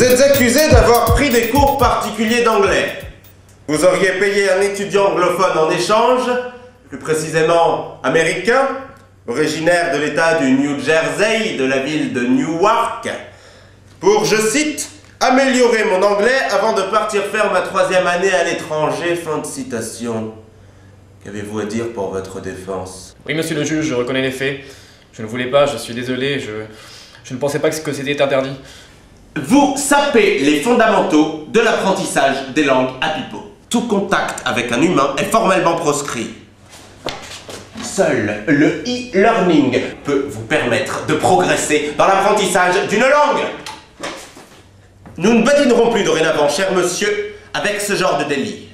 Vous êtes accusé d'avoir pris des cours particuliers d'anglais. Vous auriez payé un étudiant anglophone en échange, plus précisément américain, originaire de l'État du New Jersey, de la ville de Newark, pour, je cite, « améliorer mon anglais avant de partir faire ma 3e année à l'étranger », fin de citation. Qu'avez-vous à dire pour votre défense? Oui, monsieur le juge, je reconnais les faits. Je ne voulais pas, je suis désolé, je ne pensais pas que c'était interdit. Vous sapez les fondamentaux de l'apprentissage des langues à pipeau. Tout contact avec un humain est formellement proscrit. Seul le e-learning peut vous permettre de progresser dans l'apprentissage d'une langue. Nous ne badinerons plus dorénavant, cher monsieur, avec ce genre de délit.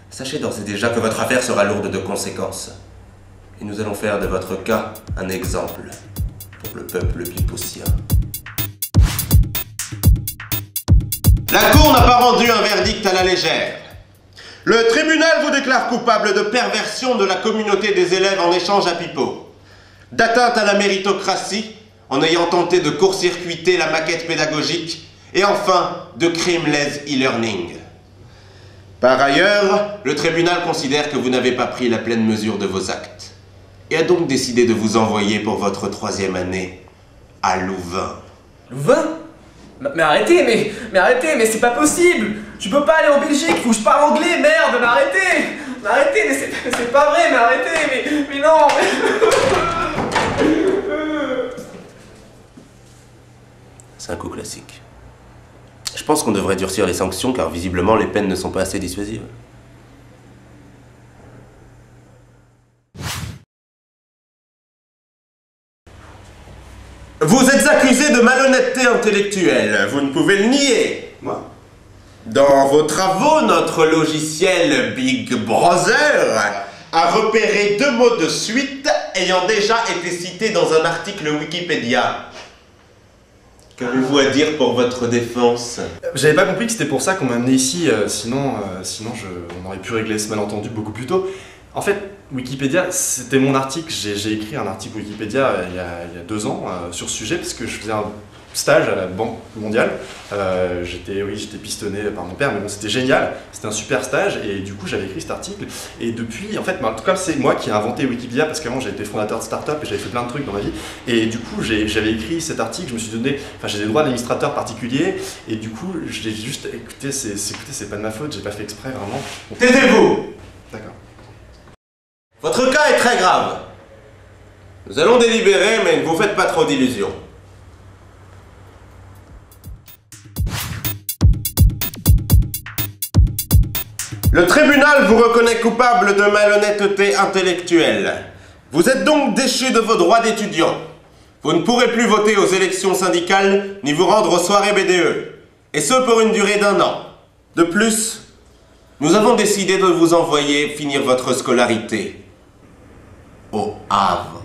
Sachez d'ores et déjà que votre affaire sera lourde de conséquences. Et nous allons faire de votre cas un exemple pour le peuple pipoussien. La Cour n'a pas rendu un verdict à la légère. Le tribunal vous déclare coupable de perversion de la communauté des élèves en échange à pipeau, d'atteinte à la méritocratie en ayant tenté de court-circuiter la maquette pédagogique et enfin de crimeless e-learning. Par ailleurs, le tribunal considère que vous n'avez pas pris la pleine mesure de vos actes et a donc décidé de vous envoyer pour votre 3e année à Louvain. Louvain? Mais arrêtez, mais arrêtez, mais c'est pas possible! Je peux pas aller en Belgique, faut que je parle anglais, merde, mais arrêtez! Mais arrêtez, mais c'est pas vrai, mais arrêtez, mais non! C'est un coup classique. Je pense qu'on devrait durcir les sanctions car visiblement les peines ne sont pas assez dissuasives. Vous êtes accusé de malhonnêteté intellectuelle, vous ne pouvez le nier. Moi? Dans vos travaux, notre logiciel Big Brother a repéré 2 mots de suite ayant déjà été cités dans un article Wikipédia. Qu'avez-vous à dire pour votre défense? J'avais pas compris que c'était pour ça qu'on m'a amené ici, sinon on aurait pu régler ce malentendu beaucoup plus tôt. En fait, Wikipédia, c'était mon article. J'ai écrit un article Wikipédia il y a 2 ans sur ce sujet parce que je faisais un stage à la Banque mondiale. J'étais pistonné par mon père, mais bon, c'était génial. C'était un super stage et du coup, j'avais écrit cet article. Et depuis, en fait, en tout cas, c'est moi qui ai inventé Wikipédia parce qu'avant, j'étais fondateur de start-up et j'avais fait plein de trucs dans ma vie. Et du coup, j'avais écrit cet article, je me suis donné, j'ai des droits d'administrateur particuliers et du coup, je l'ai juste écouté, c'est pas de ma faute, j'ai pas fait exprès vraiment. Taisez-vous! D'accord. Votre cas est très grave. Nous allons délibérer, mais ne vous faites pas trop d'illusions. Le tribunal vous reconnaît coupable de malhonnêteté intellectuelle. Vous êtes donc déchu de vos droits d'étudiant. Vous ne pourrez plus voter aux élections syndicales, ni vous rendre aux soirées BDE. Et ce pour une durée d'1 an. De plus, nous avons décidé de vous envoyer finir votre scolarité au Havre.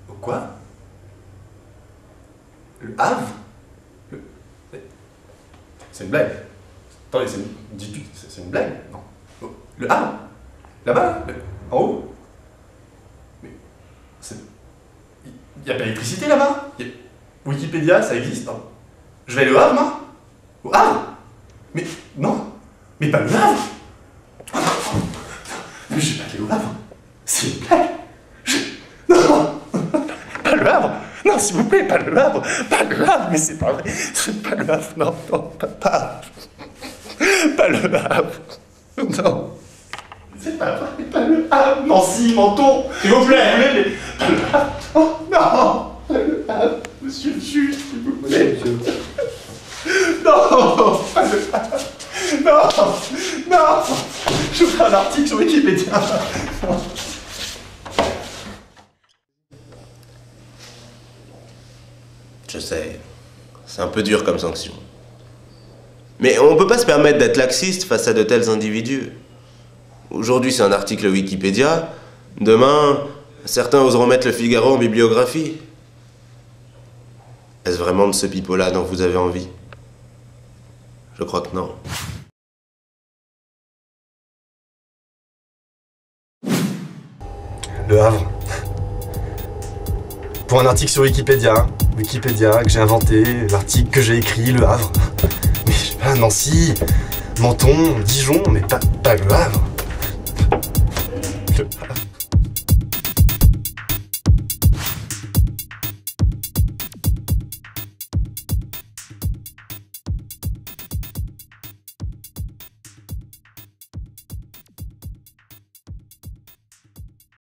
Au quoi? Le Havre? C'est une blague. Attendez, c'est une blague? Non. Oh, le Havre? Là-bas? En haut? Mais c'est... Il n'y a pas d'électricité là-bas? Wikipédia, ça existe? Non. Je vais aller au Havre, moi? Au Havre? Mais non. Mais pas le Havre. Mais je vais pas aller au Havre. C'est une blague. Non. Pas le Havre. Non, s'il vous plaît, pas le Havre. Pas le Havre, mais c'est pas vrai. C'est pas le Havre. Non, pas le Havre. Non. C'est pas vrai, pas le Havre. Non, si, menton. S'il vous plaît. Mais pas le Havre. Oh, non. Pas le Havre. Monsieur le juge, s'il vous plaît. Non, pas le Havre. Non, non. Je ferai un article sur Wikipédia. Non. Je sais, c'est un peu dur comme sanction. Mais on peut pas se permettre d'être laxiste face à de tels individus. Aujourd'hui, c'est un article Wikipédia. Demain, certains oseront mettre le Figaro en bibliographie. Est-ce vraiment de ce pipeau-là dont vous avez envie? Je crois que non. Le Havre. Pour un article sur Wikipédia, que j'ai inventé, l'article que j'ai écrit, Le Havre. je sais pas, Nancy, Menton, Dijon, mais pas Le Havre. Le Havre.